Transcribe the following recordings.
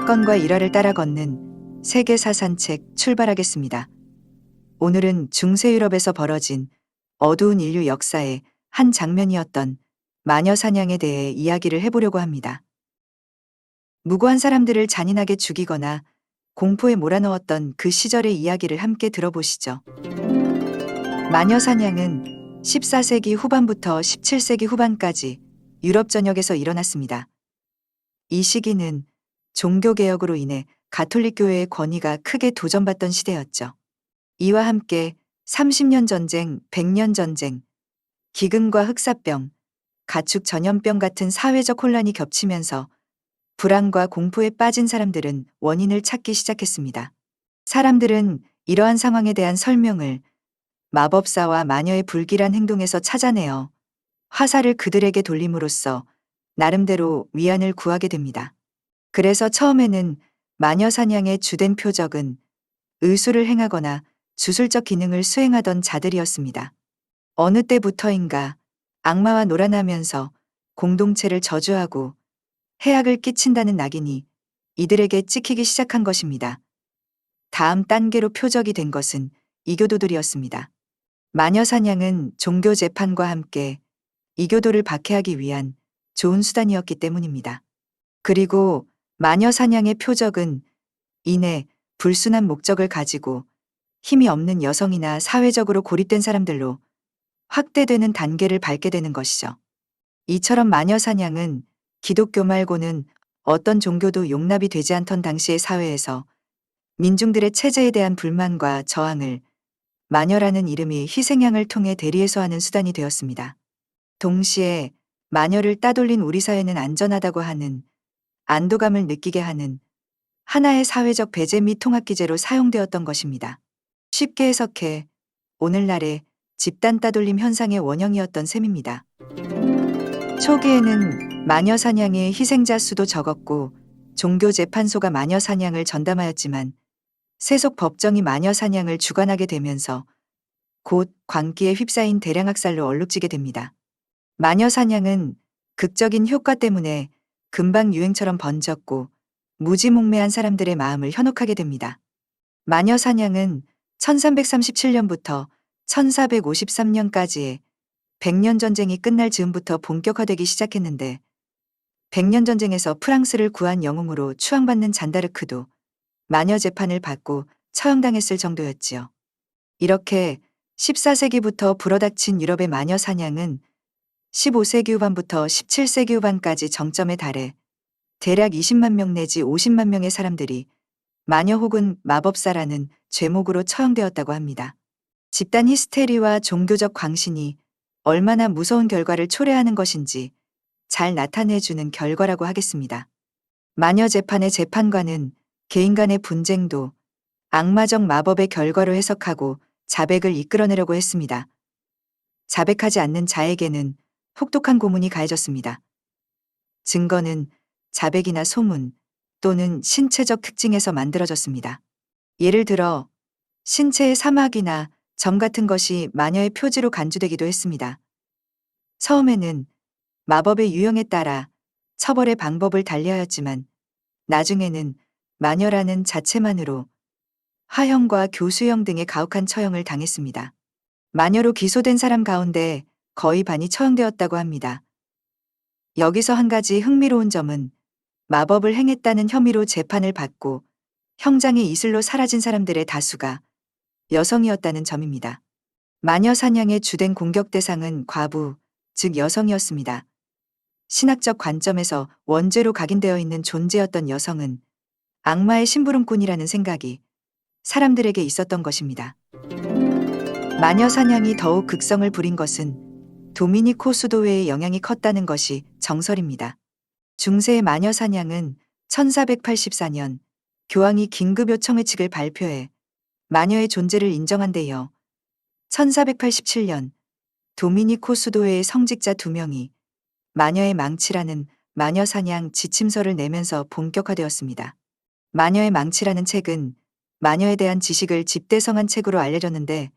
사건과 일화를 따라 걷는 세계사 산책 출발하겠습니다. 오늘은 중세 유럽에서 벌어진 어두운 인류 역사의 한 장면이었던 마녀 사냥에 대해 이야기를 해보려고 합니다. 무고한 사람들을 잔인하게 죽이거나 공포에 몰아넣었던 그 시절의 이야기를 함께 들어보시죠. 마녀 사냥은 14세기 후반부터 17세기 후반까지 유럽 전역에서 일어났습니다. 이 시기는 종교개혁으로 인해 가톨릭 교회의 권위가 크게 도전받던 시대였죠. 이와 함께 30년 전쟁, 100년 전쟁, 기근과 흑사병, 가축 전염병 같은 사회적 혼란이 겹치면서 불안과 공포에 빠진 사람들은 원인을 찾기 시작했습니다. 사람들은 이러한 상황에 대한 설명을 마법사와 마녀의 불길한 행동에서 찾아내어 화살을 그들에게 돌림으로써 나름대로 위안을 구하게 됩니다. 그래서 처음에는 마녀 사냥의 주된 표적은 의술을 행하거나 주술적 기능을 수행하던 자들이었습니다. 어느 때부터인가 악마와 놀아나면서 공동체를 저주하고 해악을 끼친다는 낙인이 이들에게 찍히기 시작한 것입니다. 다음 단계로 표적이 된 것은 이교도들이었습니다. 마녀 사냥은 종교 재판과 함께 이교도를 박해하기 위한 좋은 수단이었기 때문입니다. 그리고 마녀 사냥의 표적은 이내 불순한 목적을 가지고 힘이 없는 여성이나 사회적으로 고립된 사람들로 확대되는 단계를 밟게 되는 것이죠. 이처럼 마녀 사냥은 기독교 말고는 어떤 종교도 용납이 되지 않던 당시의 사회에서 민중들의 체제에 대한 불만과 저항을 마녀라는 이름이 희생양을 통해 대리해소하는 수단이 되었습니다. 동시에 마녀를 따돌린 우리 사회는 안전하다고 하는 안도감을 느끼게 하는 하나의 사회적 배제 및 통합기제로 사용되었던 것입니다. 쉽게 해석해 오늘날의 집단 따돌림 현상의 원형이었던 셈입니다. 초기에는 마녀 사냥의 희생자 수도 적었고 종교 재판소가 마녀 사냥을 전담하였지만 세속 법정이 마녀 사냥을 주관하게 되면서 곧 광기에 휩싸인 대량 학살로 얼룩지게 됩니다. 마녀 사냥은 극적인 효과 때문에 금방 유행처럼 번졌고 무지몽매한 사람들의 마음을 현혹하게 됩니다. 마녀 사냥은 1337년부터 1453년까지의 100년 전쟁이 끝날 즈음부터 본격화되기 시작했는데 100년 전쟁에서 프랑스를 구한 영웅으로 추앙받는 잔다르크도 마녀 재판을 받고 처형당했을 정도였지요. 이렇게 14세기부터 불어닥친 유럽의 마녀 사냥은 15세기 후반부터 17세기 후반까지 정점에 달해 대략 20만 명 내지 50만 명의 사람들이 마녀 혹은 마법사라는 죄목으로 처형되었다고 합니다. 집단 히스테리와 종교적 광신이 얼마나 무서운 결과를 초래하는 것인지 잘 나타내주는 결과라고 하겠습니다. 마녀 재판의 재판관은 개인 간의 분쟁도 악마적 마법의 결과로 해석하고 자백을 이끌어내려고 했습니다. 자백하지 않는 자에게는 혹독한 고문이 가해졌습니다. 증거는 자백이나 소문 또는 신체적 특징에서 만들어졌습니다. 예를 들어 신체의 사막이나 점 같은 것이 마녀의 표지로 간주되기도 했습니다. 처음에는 마법의 유형에 따라 처벌의 방법을 달리하였지만 나중에는 마녀라는 자체만으로 화형과 교수형 등의 가혹한 처형을 당했습니다. 마녀로 기소된 사람 가운데 거의 반이 처형되었다고 합니다. 여기서 한 가지 흥미로운 점은 마법을 행했다는 혐의로 재판을 받고 형장의 이슬로 사라진 사람들의 다수가 여성이었다는 점입니다. 마녀 사냥의 주된 공격 대상은 과부, 즉 여성이었습니다. 신학적 관점에서 원죄로 각인되어 있는 존재였던 여성은 악마의 심부름꾼이라는 생각이 사람들에게 있었던 것입니다. 마녀 사냥이 더욱 극성을 부린 것은 도미니코 수도회의 영향이 컸다는 것이 정설입니다. 중세의 마녀 사냥은 1484년 교황이 긴급 요청 회칙을 발표해 마녀의 존재를 인정한 데 이어 1487년 도미니코 수도회의 성직자 2명이 마녀의 망치라는 마녀 사냥 지침서를 내면서 본격화되었습니다. 마녀의 망치라는 책은 마녀에 대한 지식을 집대성한 책으로 알려졌는데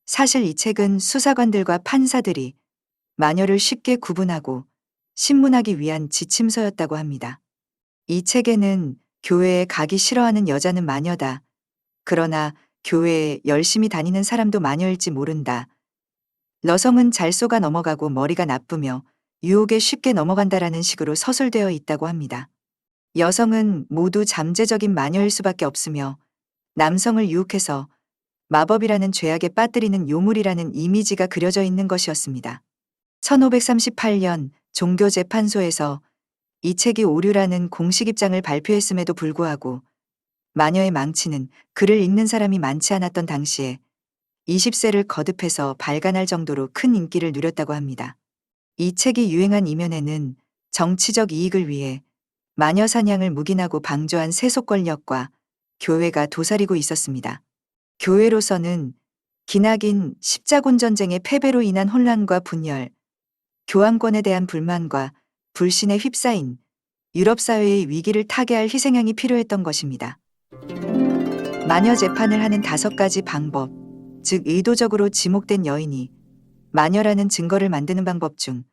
사실 이 책은 수사관들과 판사들이 마녀를 쉽게 구분하고 신문하기 위한 지침서였다고 합니다. 이 책에는 교회에 가기 싫어하는 여자는 마녀다. 그러나 교회에 열심히 다니는 사람도 마녀일지 모른다. 여성은 잘 속아 넘어가고 머리가 나쁘며 유혹에 쉽게 넘어간다라는 식으로 서술되어 있다고 합니다. 여성은 모두 잠재적인 마녀일 수밖에 없으며 남성을 유혹해서 마법이라는 죄악에 빠뜨리는 요물이라는 이미지가 그려져 있는 것이었습니다. 1538년 종교재판소에서 이 책이 오류라는 공식 입장을 발표했음에도 불구하고 마녀의 망치는 글을 읽는 사람이 많지 않았던 당시에 20세를 거듭해서 발간할 정도로 큰 인기를 누렸다고 합니다. 이 책이 유행한 이면에는 정치적 이익을 위해 마녀 사냥을 묵인하고 방조한 세속 권력과 교회가 도사리고 있었습니다. 교회로서는 기나긴 십자군 전쟁의 패배로 인한 혼란과 분열, 교황권에 대한 불만과 불신에 휩싸인 유럽 사회의 위기를 타개할 희생양이 필요했던 것입니다. 마녀 재판을 하는 5가지 방법, 즉 의도적으로 지목된 여인이 마녀라는 증거를 만드는 방법 중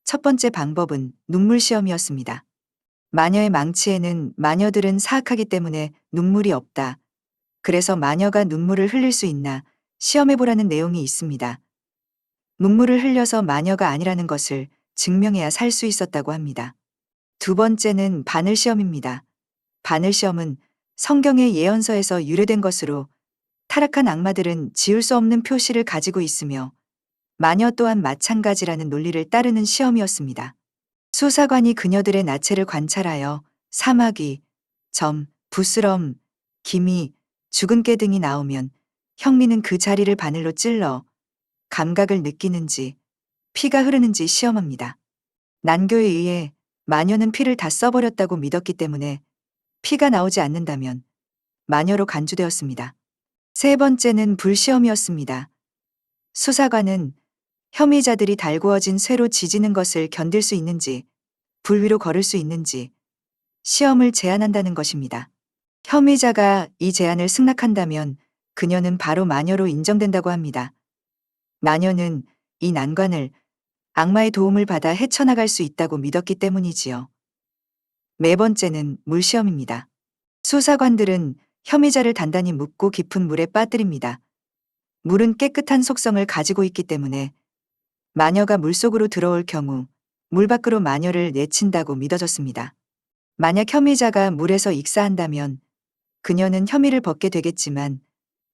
첫 번째 방법은 눈물 시험이었습니다. 마녀의 망치에는 마녀들은 사악하기 때문에 눈물이 없다. 그래서 마녀가 눈물을 흘릴 수 있나 시험해보라는 내용이 있습니다. 눈물을 흘려서 마녀가 아니라는 것을 증명해야 살 수 있었다고 합니다. 두 번째는 바늘 시험입니다. 바늘 시험은 성경의 예언서에서 유래된 것으로 타락한 악마들은 지울 수 없는 표시를 가지고 있으며 마녀 또한 마찬가지라는 논리를 따르는 시험이었습니다. 수사관이 그녀들의 나체를 관찰하여 사마귀, 점, 부스럼, 기미, 죽은 깨 등이 나오면 형민은 그 자리를 바늘로 찔러 감각을 느끼는지 피가 흐르는지 시험합니다. 난교에 의해 마녀는 피를 다 써버렸다고 믿었기 때문에 피가 나오지 않는다면 마녀로 간주되었습니다. 세 번째는 불시험이었습니다. 수사관은 혐의자들이 달구어진 쇠로 지지는 것을 견딜 수 있는지, 불 위로 걸을 수 있는지 시험을 제안한다는 것입니다. 혐의자가 이 제안을 승낙한다면 그녀는 바로 마녀로 인정된다고 합니다. 마녀는 이 난관을 악마의 도움을 받아 헤쳐나갈 수 있다고 믿었기 때문이지요. 네 번째는 물시험입니다. 수사관들은 혐의자를 단단히 묶고 깊은 물에 빠뜨립니다. 물은 깨끗한 속성을 가지고 있기 때문에 마녀가 물속으로 들어올 경우 물 밖으로 마녀를 내친다고 믿어졌습니다. 만약 혐의자가 물에서 익사한다면 그녀는 혐의를 벗게 되겠지만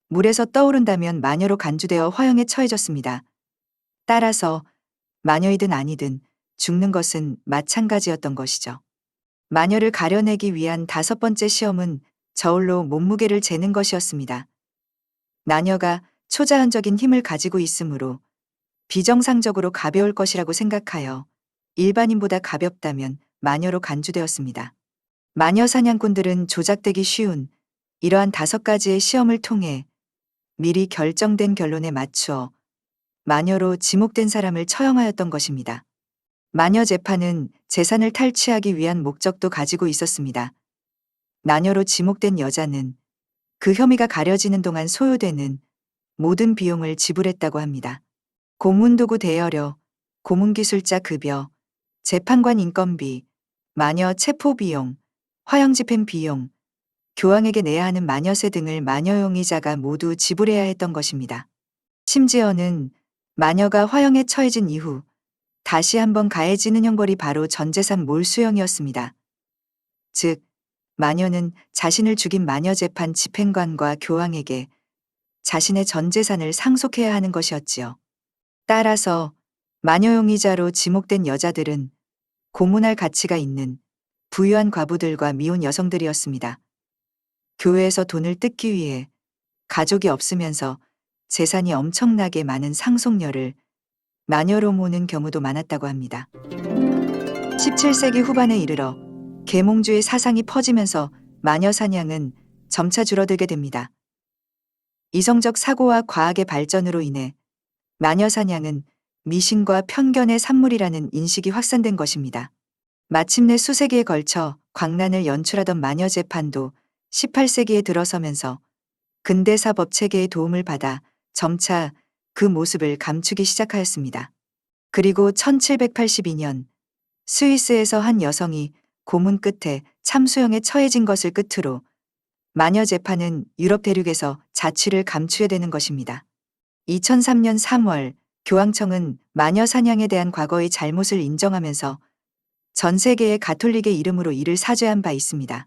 물에서 떠오른다면 마녀로 간주되어 화형에 처해졌습니다. 따라서 마녀이든 아니든 죽는 것은 마찬가지였던 것이죠. 마녀를 가려내기 위한 5번째 시험은 저울로 몸무게를 재는 것이었습니다. 마녀가 초자연적인 힘을 가지고 있으므로 비정상적으로 가벼울 것이라고 생각하여 일반인보다 가볍다면 마녀로 간주되었습니다. 마녀 사냥꾼들은 조작되기 쉬운 이러한 5가지의 시험을 통해 미리 결정된 결론에 맞추어 마녀로 지목된 사람을 처형하였던 것입니다. 마녀 재판은 재산을 탈취하기 위한 목적도 가지고 있었습니다. 마녀로 지목된 여자는 그 혐의가 가려지는 동안 소요되는 모든 비용을 지불했다고 합니다. 고문도구 대여료, 고문기술자 급여, 재판관 인건비, 마녀 체포 비용, 화형 집행 비용, 교황에게 내야 하는 마녀세 등을 마녀 용의자가 모두 지불해야 했던 것입니다. 심지어는 마녀가 화형에 처해진 이후 다시 한번 가해지는 형벌이 바로 전재산 몰수형이었습니다. 즉, 마녀는 자신을 죽인 마녀 재판 집행관과 교황에게 자신의 전 재산을 상속해야 하는 것이었지요. 따라서 마녀 용의자로 지목된 여자들은 고문할 가치가 있는 부유한 과부들과 미혼 여성들이었습니다. 교회에서 돈을 뜯기 위해 가족이 없으면서 재산이 엄청나게 많은 상속녀를 마녀로 모는 경우도 많았다고 합니다. 17세기 후반에 이르러 계몽주의 사상이 퍼지면서 마녀 사냥은 점차 줄어들게 됩니다. 이성적 사고와 과학의 발전으로 인해 마녀 사냥은 미신과 편견의 산물이라는 인식이 확산된 것입니다. 마침내 수세기에 걸쳐 광란을 연출하던 마녀 재판도 18세기에 들어서면서 근대사 법체계의 도움을 받아 점차 그 모습을 감추기 시작하였습니다. 그리고 1782년 스위스에서 한 여성이 고문 끝에 참수형에 처해진 것을 끝으로 마녀 재판은 유럽 대륙에서 자취를 감추게 되는 것입니다. 2003년 3월 교황청은 마녀 사냥에 대한 과거의 잘못을 인정하면서 전 세계의 가톨릭의 이름으로 이를 사죄한 바 있습니다.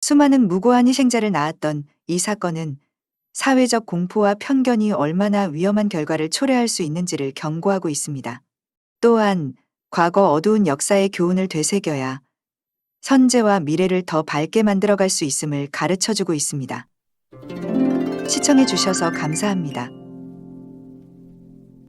수많은 무고한 희생자를 낳았던 이 사건은 사회적 공포와 편견이 얼마나 위험한 결과를 초래할 수 있는지를 경고하고 있습니다. 또한 과거 어두운 역사의 교훈을 되새겨야 현재와 미래를 더 밝게 만들어갈 수 있음을 가르쳐주고 있습니다. 시청해 주셔서 감사합니다.